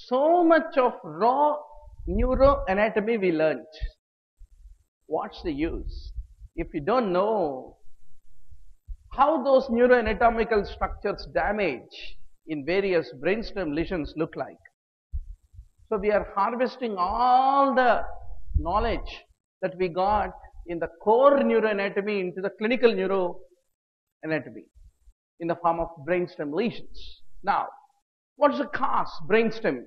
So much of raw neuroanatomy we learned. What's the use if you don't know how those neuroanatomical structures damage in various brainstem lesions look like? So we are harvesting all the knowledge that we got in the core neuroanatomy into the clinical neuroanatomy in the form of brainstem lesions. Now, what's the cause brainstem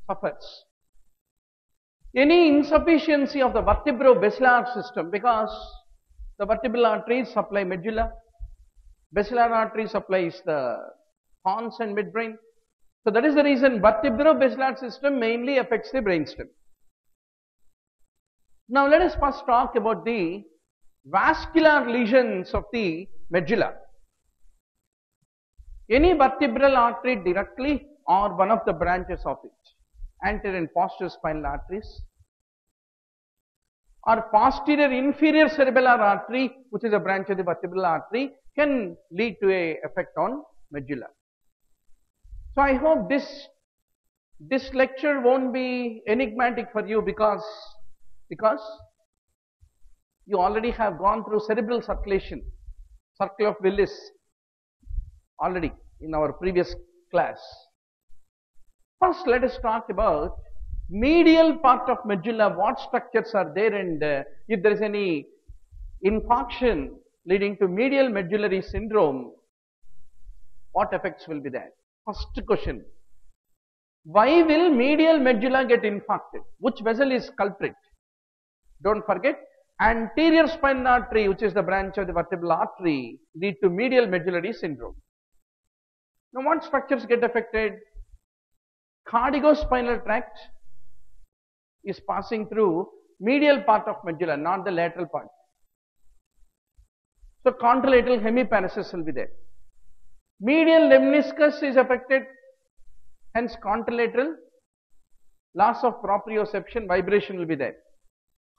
suffers? Any insufficiency of the vertebrobasilar system, because the vertebral arteries supply medulla, basilar artery supplies the pons and midbrain. So that is the reason vertebrobasilar system mainly affects the brainstem. Now let us first talk about the vascular lesions of the medulla. Any vertebral artery directly or one of the branches of it, anterior and posterior spinal arteries, or posterior inferior cerebellar artery, which is a branch of the vertebral artery, can lead to a effect on medulla. So I hope this lecture won't be enigmatic for you because you already have gone through cerebral circulation, circle of Willis already in our previous class. First, let us talk about medial part of medulla, what structures are there, and if there is any infarction leading to medial medullary syndrome, what effects will be there? First question, why will medial medulla get infarcted? Which vessel is culprit? Don't forget, anterior spinal artery, which is the branch of the vertebral artery, lead to medial medullary syndrome. Now what structures get affected? Cardiacospinal tract is passing through medial part of medulla, not the lateral part. So contralateral hemiparesis will be there. Medial lemniscus is affected, hence contralateral loss of proprioception, vibration will be there.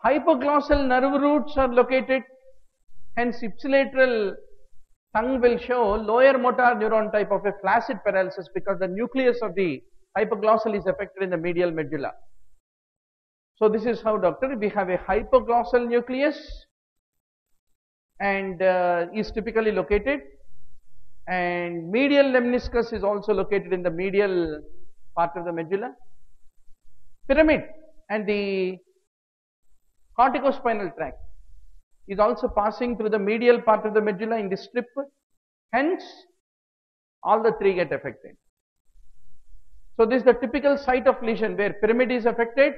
Hypoglossal nerve roots are located, hence ipsilateral tongue will show lower motor neuron type of a flaccid paralysis because the nucleus of the hypoglossal is affected in the medial medulla. So this is how, doctor, we have a hypoglossal nucleus and is typically located, and medial lemniscus is also located in the medial part of the medulla. Pyramid and the corticospinal tract is also passing through the medial part of the medulla in this strip, hence all the three get affected. So this is the typical site of lesion where pyramid is affected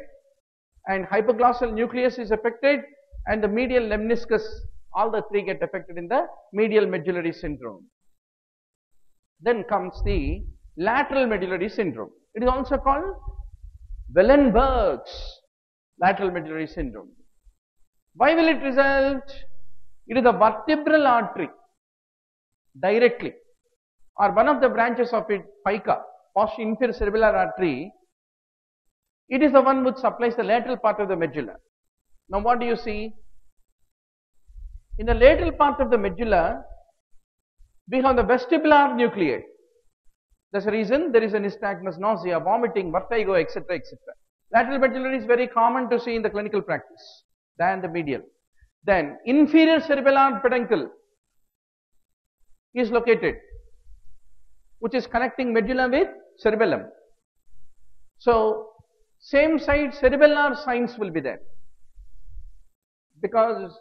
and hypoglossal nucleus is affected and the medial lemniscus, all the three get affected in the medial medullary syndrome. Then comes the lateral medullary syndrome. It is also called Wellenberg's lateral medullary syndrome. Why will it result? It is the vertebral artery directly or one of the branches of it, pica, posterior inferior cerebellar artery. It is the one which supplies the lateral part of the medulla. Now what do you see? In the lateral part of the medulla, we have the vestibular nuclei. That's the reason there is a nystagmus, nausea, vomiting, vertigo, etc., etc. Lateral medullary is very common to see in the clinical practice than the medial. Then inferior cerebellar peduncle is located, which is connecting medulla with cerebellum. So same side cerebellar signs will be there because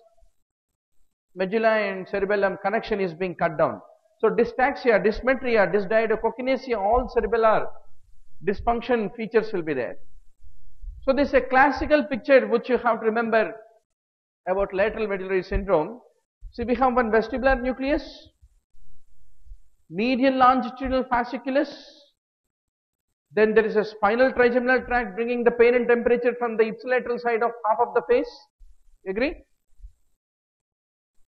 medulla and cerebellum connection is being cut down. So dystaxia, dysmetria, dysdiadochokinesia, all cerebellar dysfunction features will be there. So this is a classical picture which you have to remember about lateral medullary syndrome. See, we have one vestibular nucleus, medial longitudinal fasciculus, then there is a spinal trigeminal tract bringing the pain and temperature from the ipsilateral side of half of the face. Agree?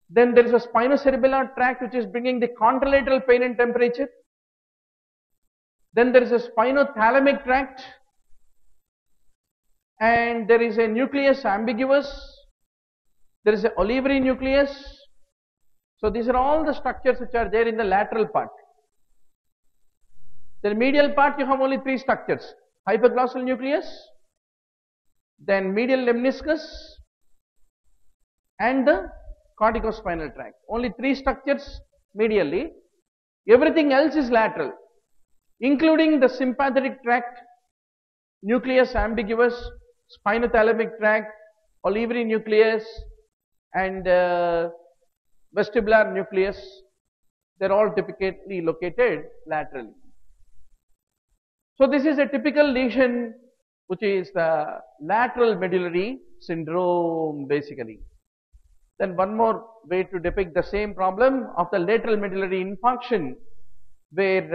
Then there is a spinocerebellar tract which is bringing the contralateral pain and temperature. Then there is a spinothalamic tract and there is a nucleus ambiguous. There is a olivary nucleus. So these are all the structures which are there in the lateral part. Then medial part you have only three structures: hypoglossal nucleus, then medial lemniscus, and the corticospinal tract. Only three structures medially. Everything else is lateral, including the sympathetic tract, nucleus ambiguus, spinothalamic tract, olivary nucleus, and vestibular nucleus. They are all typically located laterally. So this is a typical lesion, which is the lateral medullary syndrome basically. Then one more way to depict the same problem of the lateral medullary infarction, where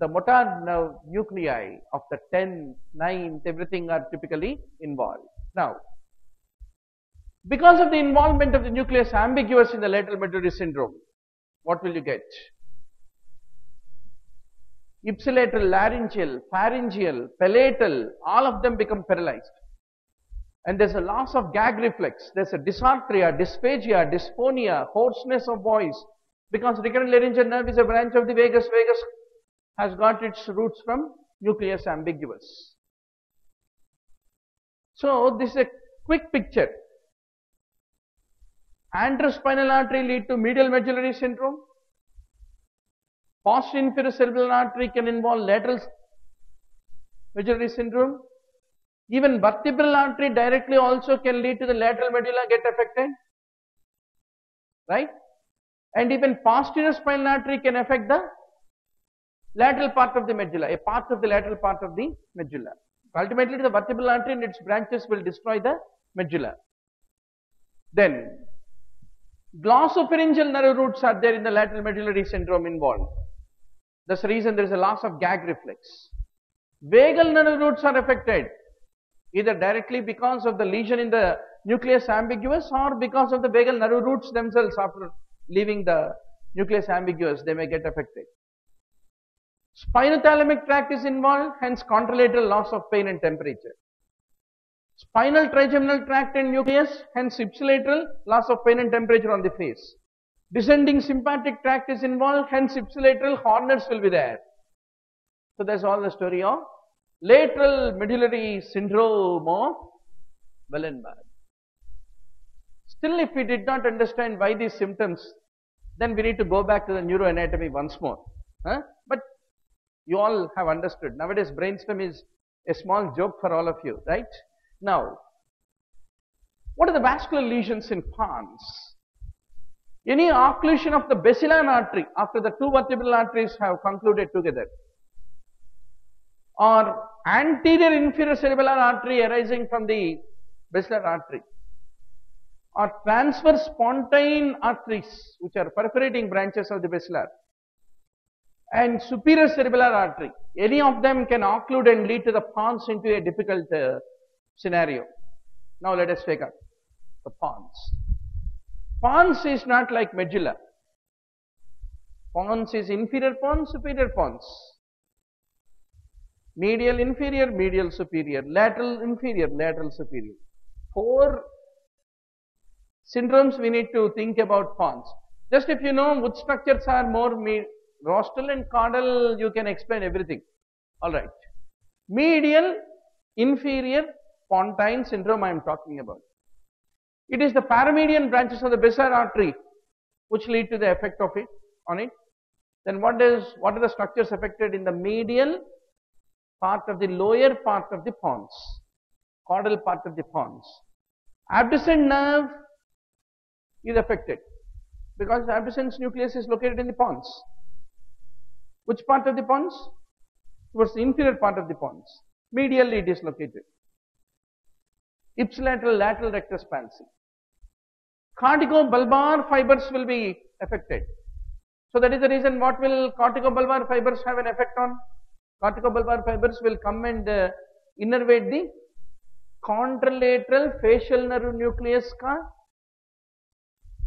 the motor nerve nuclei of the 10th, 9th, everything are typically involved. Now, because of the involvement of the nucleus ambiguus in the lateral medullary syndrome, what will you get? Ipsilateral, laryngeal, pharyngeal, palatal, all of them become paralyzed. And there's a loss of gag reflex, there's a dysarthria, dysphagia, dysphonia, hoarseness of voice, because recurrent laryngeal nerve is a branch of the vagus. Vagus has got its roots from nucleus ambiguus. So this is a quick picture. Anterospinal artery lead to medial medullary syndrome. Posterior inferior cerebral artery can involve lateral medullary syndrome. Even vertebral artery directly also can lead to the lateral medulla get affected, right? And even posterior spinal artery can affect the lateral part of the medulla, a part of the lateral part of the medulla. Ultimately, the vertebral artery and its branches will destroy the medulla. Then, glossopharyngeal nerve roots are there in the lateral medullary syndrome involved. That's the reason there is a loss of gag reflex. Vagal nerve roots are affected, either directly because of the lesion in the nucleus ambiguus or because of the vagal nerve roots themselves. After leaving the nucleus ambiguus, they may get affected. Spinothalamic tract is involved, hence contralateral loss of pain and temperature. Spinal trigeminal tract and nucleus, hence ipsilateral loss of pain and temperature on the face. Descending sympathetic tract is involved, hence ipsilateral hornets will be there. So that's all the story of lateral medullary syndrome of Wellenberg. Still, if we did not understand why these symptoms, then we need to go back to the neuroanatomy once more. But you all have understood. Nowadays, Brainstem is a small joke for all of you, right? Now, what are the vascular lesions in pons? Any occlusion of the basilar artery after the two vertebral arteries have concluded together, or anterior inferior cerebellar artery arising from the basilar artery, or transverse pontine arteries which are perforating branches of the basilar, and superior cerebellar artery, any of them can occlude and lead to the pons into a difficult scenario. Now let us take up the pons. Pons is not like medulla. Pons is inferior pons, superior pons. Medial inferior, medial superior, lateral inferior, lateral superior. 4 syndromes we need to think about pons. Just if you know which structures are more rostral and caudal, you can explain everything. Alright. Medial inferior pontine syndrome I am talking about. It is the paramedian branches of the basilar artery which lead to the effect of it on it. Then what are the structures affected in the medial part of the lower part of the pons, caudal part of the pons. Abducens nerve is affected because the abducens nucleus is located in the pons. Which part of the pons? Towards the inferior part of the pons. Medially it is located. Ipsilateral lateral rectus palsy. Corticobulbar fibers will be affected. So that is the reason what will corticobulbar fibers have an effect on? Corticobulbar fibers will come and innervate the contralateral facial nerve nucleus ka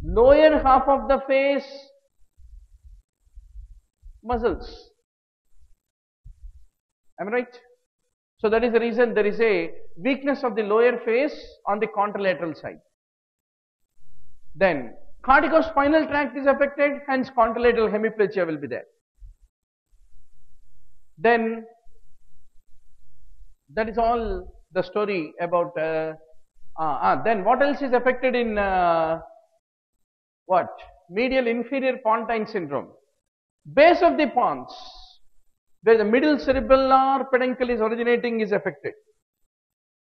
lower half of the face muscles. Am I right? So that is the reason there is a weakness of the lower face on the contralateral side. Then corticospinal tract is affected, hence contralateral hemiplegia will be there. Then that is all the story about. Then what else is affected in what? Medial inferior pontine syndrome. Base of the pons, where the middle cerebellar peduncle is originating, is affected.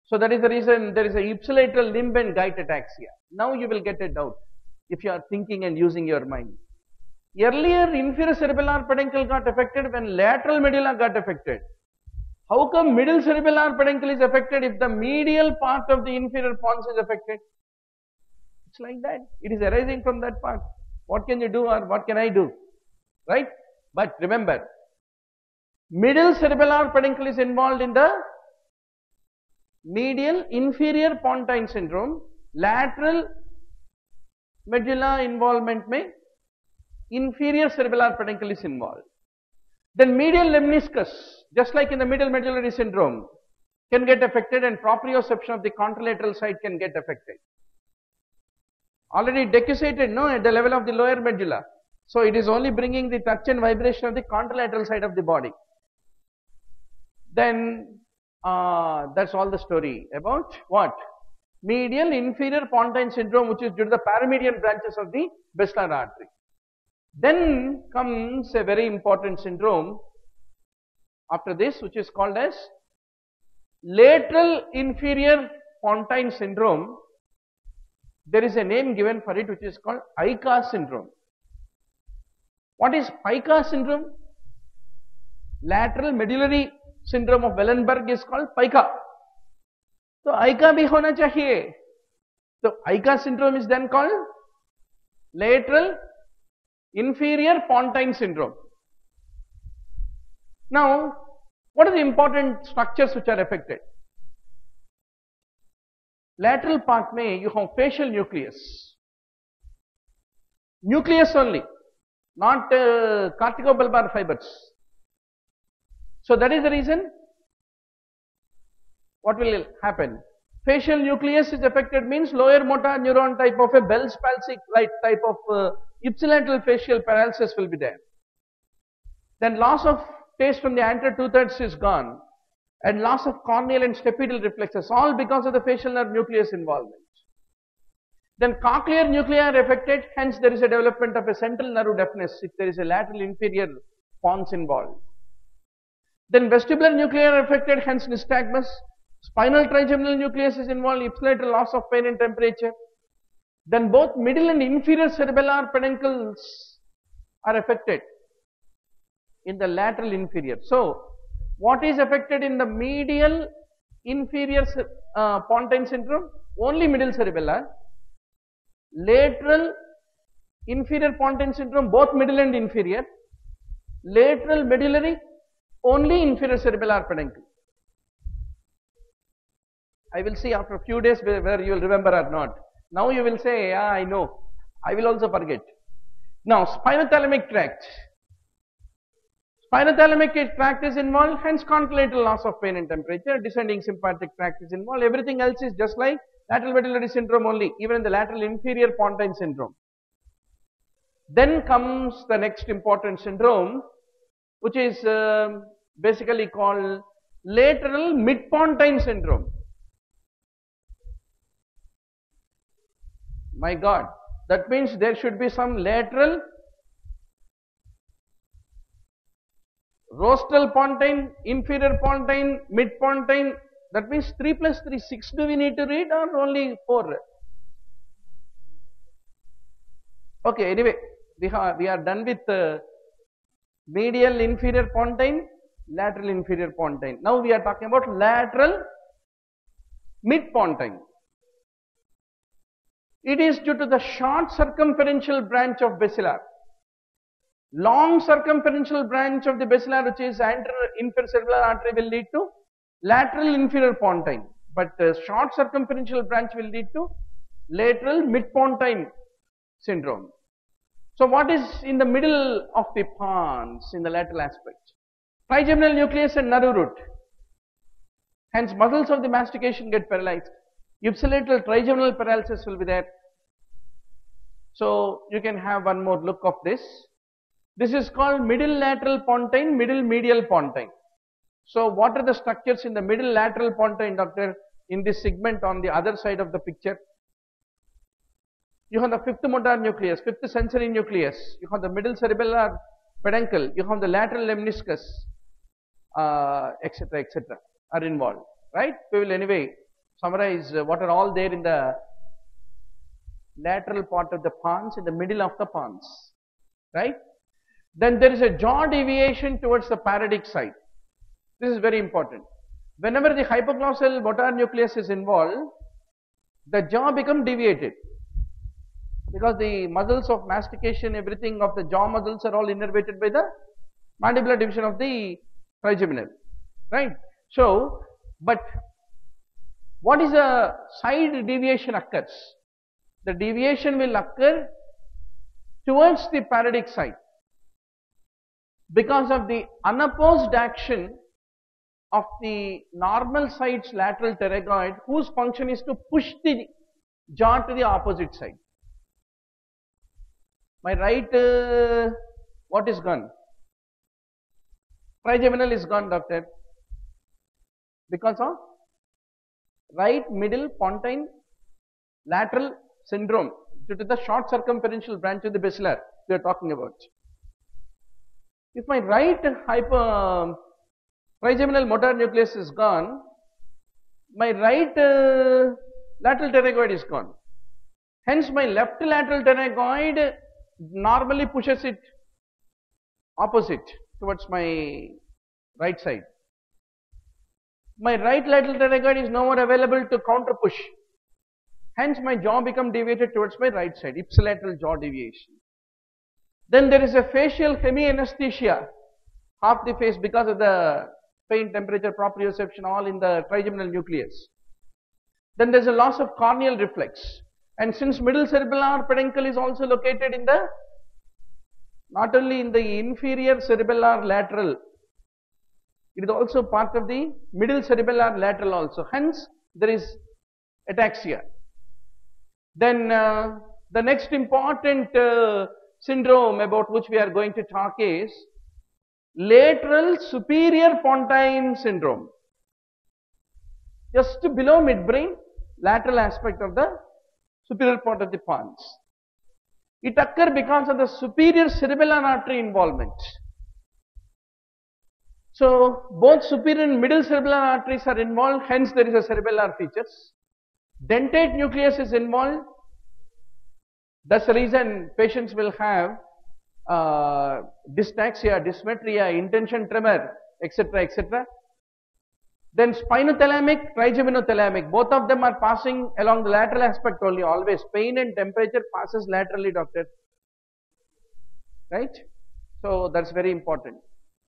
So that is the reason there is a ipsilateral limb and gait ataxia. Now you will get a doubt if you are thinking and using your mind. Earlier inferior cerebellar peduncle got affected when lateral medulla got affected. How come middle cerebellar peduncle is affected if the medial part of the inferior pons is affected? It's like that. It is arising from that part. What can you do or what can I do? Right? But remember, middle cerebellar peduncle is involved in the medial inferior pontine syndrome. Lateral medulla involvement may inferior cerebellar peduncle is involved. Then medial lemniscus, just like in the middle medullary syndrome, can get affected, and proprioception of the contralateral side can get affected. Already decussated, no, at the level of the lower medulla. So it is only bringing the touch and vibration of the contralateral side of the body. Then that's all the story about what? Medial inferior pontine syndrome, which is due to the paramedian branches of the basilar artery. Then comes a very important syndrome after this, which is called as lateral inferior pontine syndrome. There is a name given for it, which is called ICA syndrome. What is PICA syndrome? Lateral medullary syndrome of Wellenberg is called PICA. So ICA bhi hona chahiye. So ICA syndrome is then called lateral inferior pontine syndrome. Now, what are the important structures which are affected? Lateral part mein you have facial nucleus. Nucleus only, not corticobulbar fibers. So that is the reason what will happen. Facial nucleus is affected means lower motor neuron type of a Bell's palsy like type of ipsilateral facial paralysis will be there. Then loss of taste from the anterior 2/3 is gone, and loss of corneal and stapedial reflexes, all because of the facial nerve nucleus involvement. Then cochlear nuclei are affected, hence there is a development of a central nerve deafness if there is a lateral inferior pons involved. Then vestibular nuclei are affected, hence nystagmus. Spinal trigeminal nucleus is involved, ipsilateral loss of pain and temperature. Then both middle and inferior cerebellar peduncles are affected in the lateral inferior. So, what is affected in the medial inferior pontine syndrome? Only middle cerebellar. Lateral inferior pontine syndrome, both middle and inferior. Lateral medullary, only inferior cerebellar peduncle. I will see after a few days whether you will remember or not. Now you will say, yeah, I know. I will also forget. Now, spinothalamic tract. Spinothalamic tract is involved, hence contralateral loss of pain and temperature. Descending sympathetic tract is involved. Everything else is just like lateral medullary syndrome only, even in the lateral inferior pontine syndrome. Then comes the next important syndrome, which is basically called lateral mid-pontine syndrome. My God, that means there should be some lateral, rostral pontine, inferior pontine, mid-pontine. That means 3 plus 3, 6 do we need to read or only 4? Okay, anyway, we are done with medial inferior pontine, lateral inferior pontine. Now we are talking about lateral mid-pontine. It is due to the short circumferential branch of basilar. Long circumferential branch of the basilar, which is anterior inferior cerebellar artery, will lead to lateral inferior pontine, but short circumferential branch will lead to lateral mid-pontine syndrome. So what is in the middle of the pons in the lateral aspect? Trigeminal nucleus and nerve root. Hence muscles of the mastication get paralyzed. Ipsilateral trigeminal paralysis will be there. So you can have one more look of this. This is called middle lateral pontine, middle medial pontine. So what are the structures in the middle lateral pontine, doctor, in this segment on the other side of the picture? You have the fifth motor nucleus, fifth sensory nucleus, you have the middle cerebellar peduncle, you have the lateral lemniscus, etc., etc. are involved, right? We will anyway summarize what are all there in the lateral part of the pons, in the middle of the pons, right? Then there is a jaw deviation towards the parodic side. This is very important. Whenever the hypoglossal motor nucleus is involved, the jaw becomes deviated because the muscles of mastication, everything of the jaw muscles are all innervated by the mandibular division of the trigeminal, right? So, but what is a side deviation occurs? The deviation will occur towards the parodic side because of the unopposed action of the normal side's lateral pterygoid, whose function is to push the jaw to the opposite side. My right, what is gone? Trigeminal is gone, doctor, because of right middle pontine lateral syndrome due to the short circumferential branch of the basilar we are talking about. If my right trigeminal motor nucleus is gone, my right lateral pterygoid is gone. Hence my left lateral pterygoid normally pushes it opposite towards my right side. My right lateral pterygoid is no more available to counter push. Hence my jaw becomes deviated towards my right side, ipsilateral jaw deviation. Then there is a facial hemianesthesia, half the face, because of the pain, temperature, proprioception, all in the trigeminal nucleus. Then there is a loss of corneal reflex. And since middle cerebellar peduncle is also located in the, not only in the inferior cerebellar lateral, it is also part of the middle cerebellar lateral also. Hence, there is ataxia. Then the next important syndrome about which we are going to talk is lateral superior pontine syndrome. Just below midbrain, lateral aspect of the superior part of the pons. It occurs because of the superior cerebellar artery involvement. So both superior and middle cerebellar arteries are involved, hence there is a cerebellar features. Dentate nucleus is involved. That's the reason patients will have dystaxia, dysmetria, intention tremor, etc., etc. Then spinothalamic, trigeminothalamic, both of them are passing along the lateral aspect only, always. Pain and temperature passes laterally, doctor. Right? So that's very important.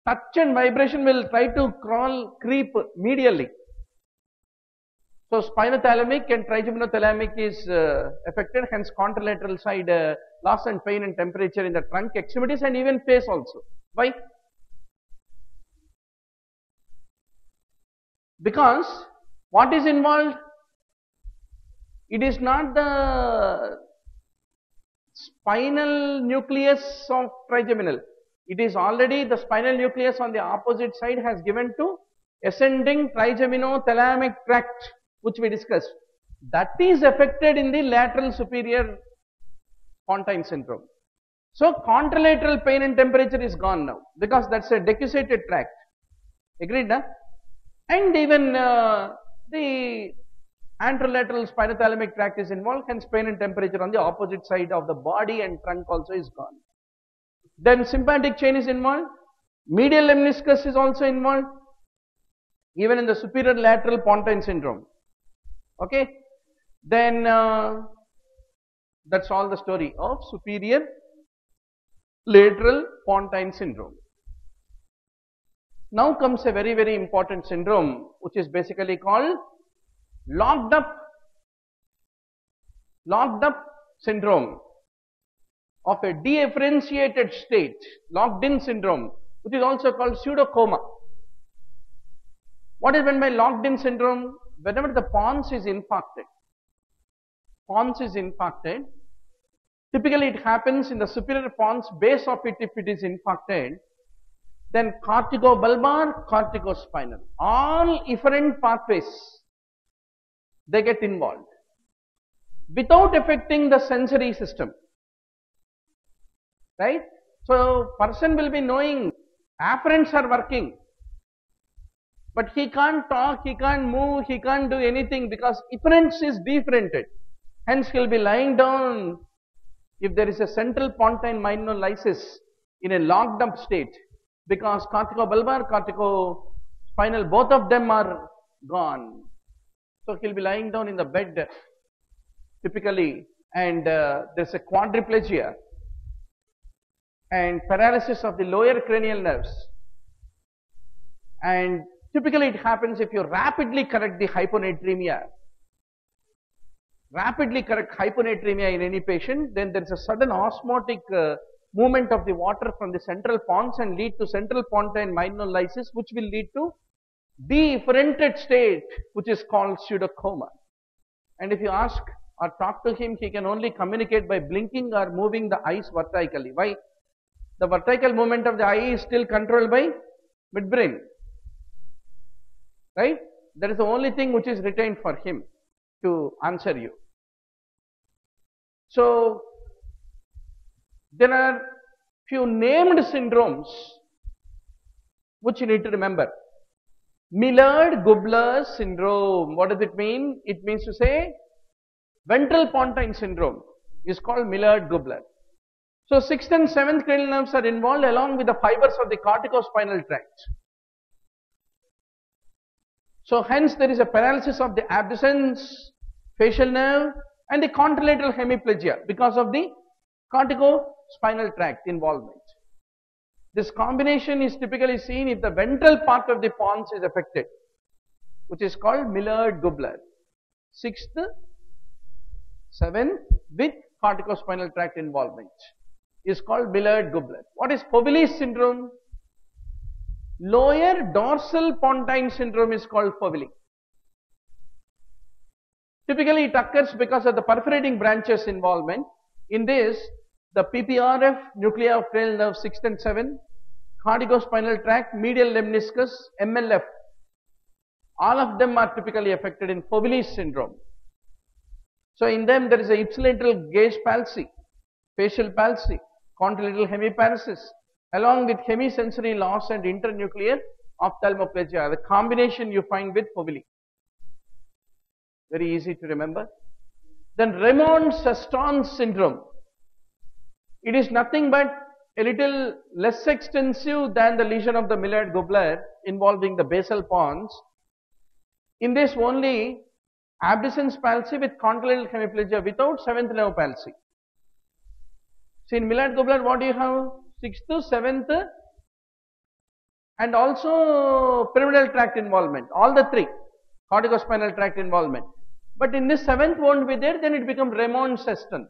Touch and vibration will try to creep medially. So spinothalamic and trigeminothalamic is affected, hence contralateral side loss and pain and temperature in the trunk, extremities and even face also. Why? Because what is involved? It is not the spinal nucleus of trigeminal. It is already the spinal nucleus on the opposite side has given to ascending trigeminothalamic tract, which we discussed. That is affected in the lateral superior pontine syndrome. So contralateral pain and temperature is gone now because that's a decussated tract. Agreed, na? And even the anterolateral spinothalamic tract is involved, hence pain and temperature on the opposite side of the body and trunk also is gone. Then sympathetic chain is involved, medial lemniscus is also involved, even in the superior lateral pontine syndrome. Okay, then that's all the story of superior lateral pontine syndrome. Now comes a very, very important syndrome, which is basically called locked up syndrome of a differentiated state, locked in syndrome, which is also called pseudocoma. What is meant by locked in syndrome? Whenever the pons is infarcted, Typically it happens in the superior pons, base of it if it is infarcted, then corticobulbar, corticospinal. All efferent pathways, they get involved without affecting the sensory system. Right? So person will be knowing afferents are working, but he can't talk, he can't move, he can't do anything because efferents is deferented. Hence he will be lying down if there is a central pontine minor lysis in a locked up state, because corticobulbar, corticospinal, both of them are gone. So he'll be lying down in the bed typically, and there's a quadriplegia and paralysis of the lower cranial nerves. And typically it happens if you rapidly correct the hyponatremia. Rapidly correct hyponatremia in any patient, then there is a sudden osmotic movement of the water from the central pons and lead to central pontine minor lysis, which will lead to deferented state, which is called pseudocoma. And if you ask or talk to him, he can only communicate by blinking or moving the eyes vertically. Why? The vertical movement of the eye is still controlled by midbrain. Right? That is the only thing which is retained for him to answer you. So there are few named syndromes which you need to remember. Millard-Gubler syndrome. What does it mean? It means to say ventral pontine syndrome is called Millard-Gubler. So 6th and 7th cranial nerves are involved along with the fibers of the corticospinal tract. So hence there is a paralysis of the abducens, facial nerve and the contralateral hemiplegia because of the corticospinal tract involvement. This combination is typically seen if the ventral part of the pons is affected, which is called Millard-Gubler. 6th, 7th with corticospinal tract involvement is called Millard-Gubler. What is Foville syndrome? Lower dorsal pontine syndrome is called Foville. Typically it occurs because of the perforating branches involvement. In this, the PPRF, nuclei of cranial nerve 6th and 7th, corticospinal tract, medial lemniscus, MLF, all of them are typically affected in Foville syndrome. So in them there is a ipsilateral gaze palsy, facial palsy, contralateral hemiparesis, along with hemisensory loss and internuclear ophthalmoplegia, the combination you find with Foville. Very easy to remember. Then Raymond-Seston syndrome. It is nothing but a little less extensive than the lesion of the Millard-Gubler involving the basal pons. In this only abducens palsy with contralateral hemiplegia without 7th nerve palsy. See in Millard-Gubler what do you have? 6th, 7th and also pyramidal tract involvement. All the three. Corticospinal tract involvement. But in this 7th won't be there, then it becomes Raymond-Seston.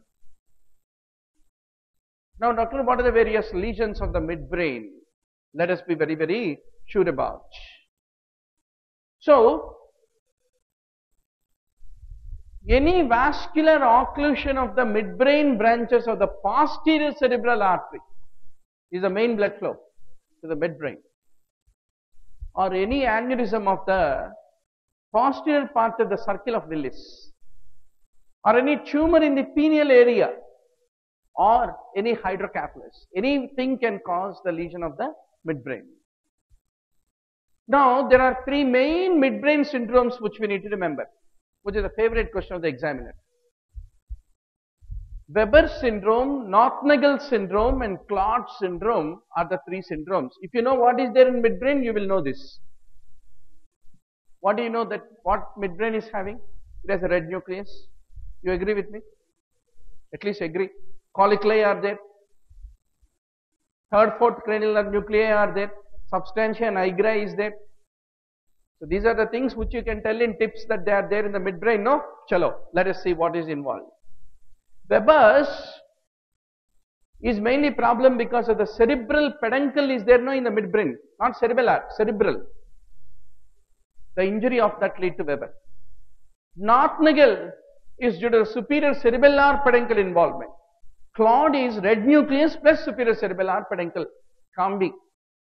Now doctor, what are the various lesions of the midbrain? Let us be very, very sure about. So, any vascular occlusion of the midbrain branches of the posterior cerebral artery is the main blood flow to the midbrain, or any aneurysm of the posterior part of the circle of Willis, or any tumor in the pineal area, or any hydrocephalus. Anything can cause the lesion of the midbrain. Now, there are three main midbrain syndromes which we need to remember, which is a favorite question of the examiner. Weber syndrome, North-Nagel syndrome and Claude syndrome are the three syndromes. If you know what is there in midbrain, you will know this. What do you know that what midbrain is having? It has a red nucleus. You agree with me? At least agree. Colliculi are there. Third, fourth cranial nerve nuclei are there. Substantia nigra is there. So these are the things which you can tell in tips that they are there in the midbrain. No? Chalo. Let us see what is involved. Weber's is mainly problem because of the cerebral peduncle is there no in the midbrain. Not cerebellar, cerebral. The injury of that lead to Weber. North-Nagel is due to the superior cerebellar peduncle involvement. Claude is red nucleus plus superior cerebellar peduncle combi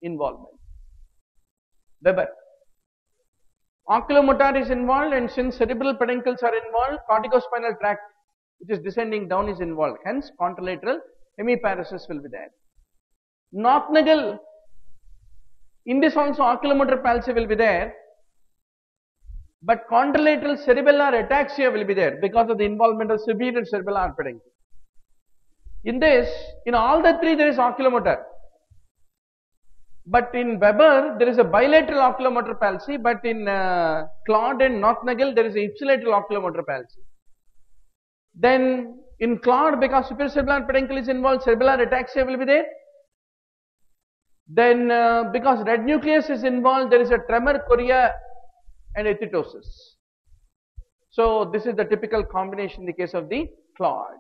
involvement. Weber. Oculomotor is involved, and since cerebral peduncles are involved, corticospinal tract which is descending down is involved. Hence, contralateral hemiparesis will be there. North-nagal, in this also oculomotor palsy will be there, but contralateral cerebellar ataxia will be there because of the involvement of superior cerebellar peduncle. In this, in all the three there is oculomotor. But in Weber, there is a bilateral oculomotor palsy, but in Claude and North-nagal, there is a ipsilateral oculomotor palsy. Then, in Claude, because superior cerebellar peduncle is involved, cerebellar ataxia will be there. Then, because red nucleus is involved, there is a tremor, chorea, and ethitosis. So, this is the typical combination in the case of the Claude.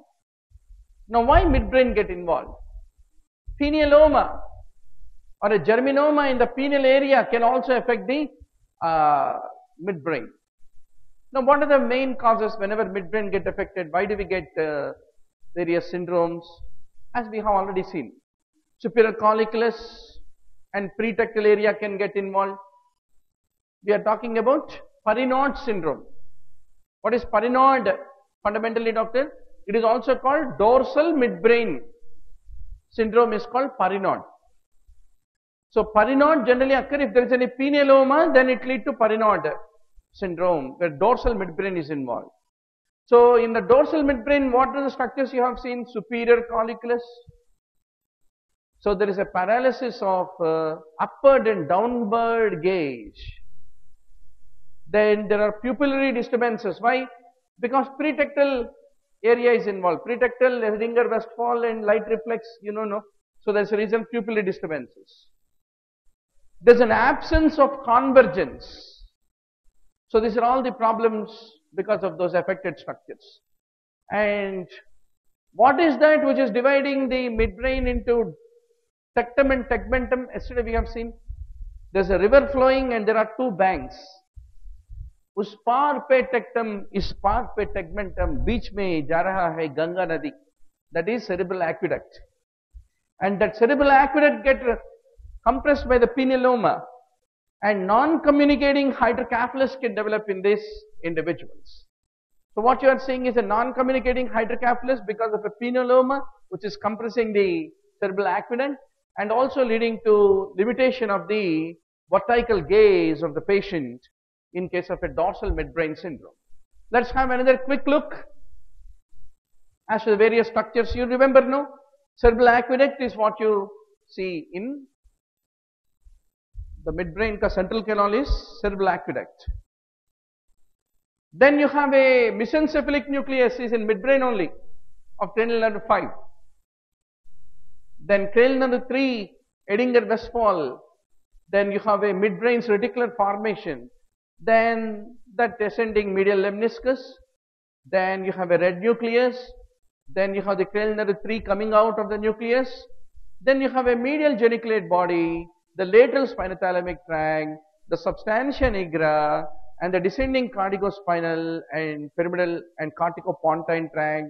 Now, why midbrain get involved? Penialoma or a germinoma in the penial area can also affect the midbrain. Now, what are the main causes whenever midbrain get affected? Why do we get various syndromes? As we have already seen, superior colliculus and pretectal area can get involved. We are talking about Parinod syndrome. What is Parinod? Fundamentally, doctor, it is also called dorsal midbrain syndrome is called Parinod. So, Parinod generally occur if there is any penialoma, then it leads to Parinod syndrome where dorsal midbrain is involved. So, in the dorsal midbrain, what are the structures you have seen? Superior colliculus. So, there is a paralysis of upward and downward gaze. Then there are pupillary disturbances. Why? Because pretectal area is involved. Pretectal, Ringer, Westphal and light reflex, no. So, there is a reason pupillary disturbances. There is an absence of convergence. So, these are all the problems because of those affected structures. And what is that which is dividing the midbrain into tectum and tegmentum? Yesterday we have seen there is a river flowing and there are two banks. उस पार पे tectum, इस पार पे tegmentum, बीच में जा रहा है गंगा नदी. That is cerebral aqueduct. And that cerebral aqueduct get compressed by the penialoma, and non-communicating hydrocephalus can develop in these individuals. So what you are seeing is a non-communicating hydrocephalus because of a penialoma which is compressing the cerebral aqueduct and also leading to limitation of the vertical gaze of the patient in case of a dorsal midbrain syndrome. Let's have another quick look as to the various structures. You remember, no? Cerebral aqueduct is what you see in the midbrain. Ka central canal is cerebral aqueduct. Then you have a mesencephalic nucleus is in midbrain only of cranial nerve 5. Then cranial nerve 3, Edinger Westphal. Then you have a midbrain's reticular formation. Then that descending medial lemniscus. Then you have a red nucleus. Then you have the cranial nerve 3 coming out of the nucleus. Then you have a medial geniculate body, the lateral spinothalamic tract, the substantia nigra, and the descending corticospinal and pyramidal and corticopontine tract.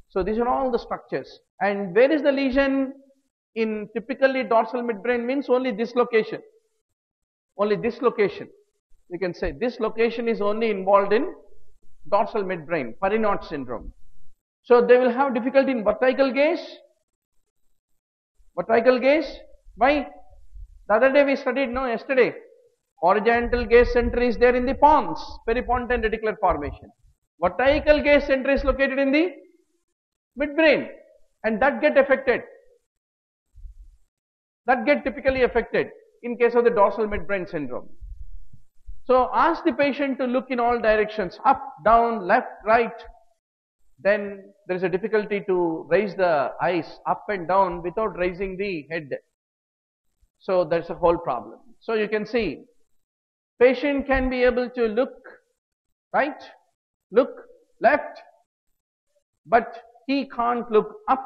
So these are all the structures. And where is the lesion? In typically dorsal midbrain means only this location. Only this location. You can say this location is only involved in dorsal midbrain, Parinod syndrome. So they will have difficulty in vertical gaze. Vertical gaze. Why? The other day we studied, no, yesterday. Horizontal gaze center is there in the pons, peripontine reticular formation. Vertical gaze center is located in the midbrain, and that get affected. That get typically affected in case of the dorsal midbrain syndrome. So ask the patient to look in all directions, up, down, left, right. Then there is a difficulty to raise the eyes up and down without raising the head. So that's a whole problem. So you can see, patient can be able to look right, look left, but he can't look up,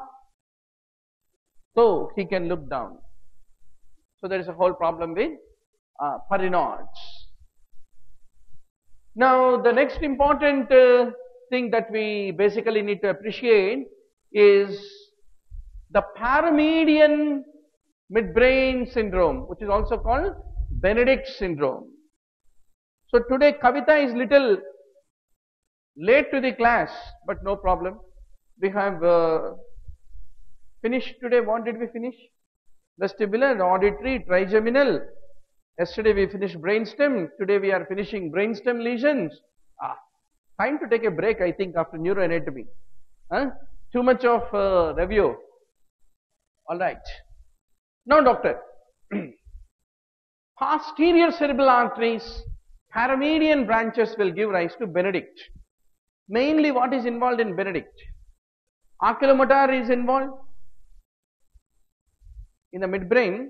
so he can look down. So there is a whole problem with Parinods. Now the next important thing that we basically need to appreciate is the paramedian midbrain syndrome, which is also called Benedict syndrome. So today Kavita is little late to the class, but no problem. We have finished today. What did we finish? Vestibular, auditory, trigeminal. Yesterday we finished brainstem. Today we are finishing brainstem lesions. Time to take a break, I think, after neuroanatomy. Too much of review. All right. Now, doctor, posterior cerebral arteries, paramedian branches will give rise to Benedict. Mainly what is involved in Benedict? Oculomotor is involved in the midbrain,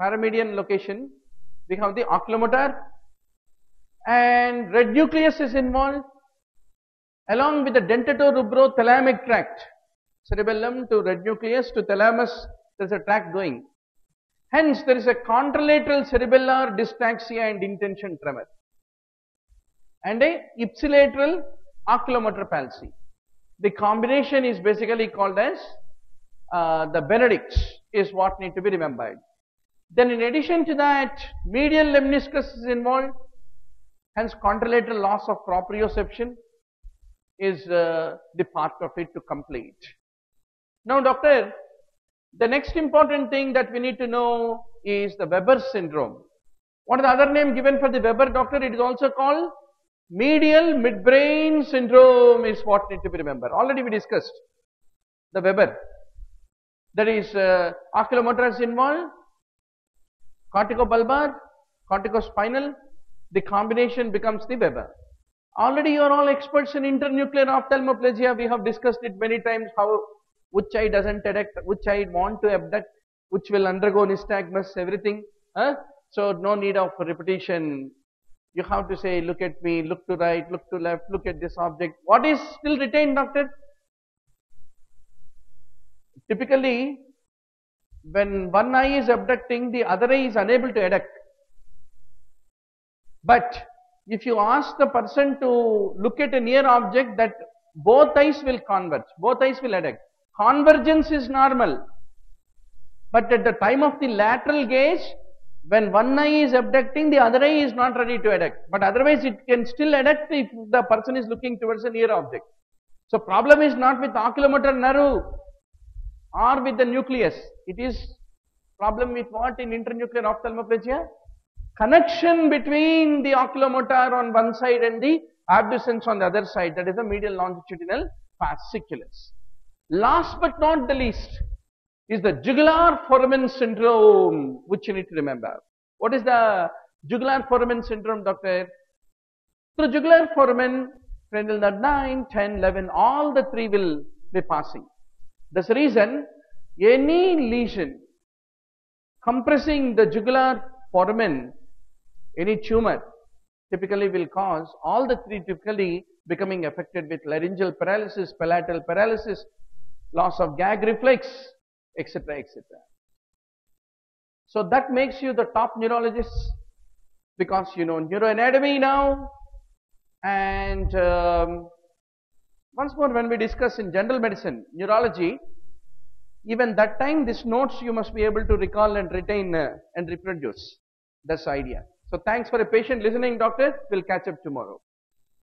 paramedian location. We have the oculomotor, and red nucleus is involved along with the dentatorubro-thalamic tract. Cerebellum to red nucleus to thalamus, there is a tract going. Hence, there is a contralateral cerebellar dystaxia and intention tremor, and a ipsilateral oculomotor palsy. The combination is basically called as the Benedicts, is what need to be remembered. Then in addition to that, medial lemniscus is involved, hence contralateral loss of proprioception is the part of it to complete. Now, doctor, the next important thing that we need to know is the Weber syndrome. What is the other name given for the Weber, doctor? It is also called medial midbrain syndrome, is what need to be remembered. Already we discussed the Weber. That is oculomotor is involved, corticobulbar, corticospinal. The combination becomes the Weber. Already you are all experts in internuclear ophthalmoplegia. We have discussed it many times, how which eye doesn't adduct, which eye want to abduct, which will undergo nystagmus, everything. So no need of repetition. You have to say, look at me, look to right, look to left, look at this object. What is still retained, doctor? Typically, when one eye is abducting, the other eye is unable to adduct. But if you ask the person to look at a near object, that both eyes will converge, both eyes will adduct. Convergence is normal. But at the time of the lateral gaze, when one eye is abducting, the other eye is not ready to adduct. But otherwise it can still adduct if the person is looking towards a near object. So problem is not with oculomotor nerve or with the nucleus. It is problem with what in internuclear ophthalmoplegia? Connection between the oculomotor on one side and the abducens on the other side. That is the medial longitudinal fasciculus. Last but not the least is the jugular foramen syndrome, which you need to remember. What is the jugular foramen syndrome, doctor? So jugular foramen, cranial nerve 9, 10, 11, all the three will be passing. That's the reason any lesion compressing the jugular foramen, any tumor, typically will cause all the three typically becoming affected with laryngeal paralysis, palatal paralysis, loss of gag reflex, etc., etc. So that makes you the top neurologists, because you know neuroanatomy now. And once more, when we discuss in general medicine, neurology, even that time these notes you must be able to recall and retain and reproduce. That's the idea. So thanks for a patient listening, doctor. We'll catch up tomorrow.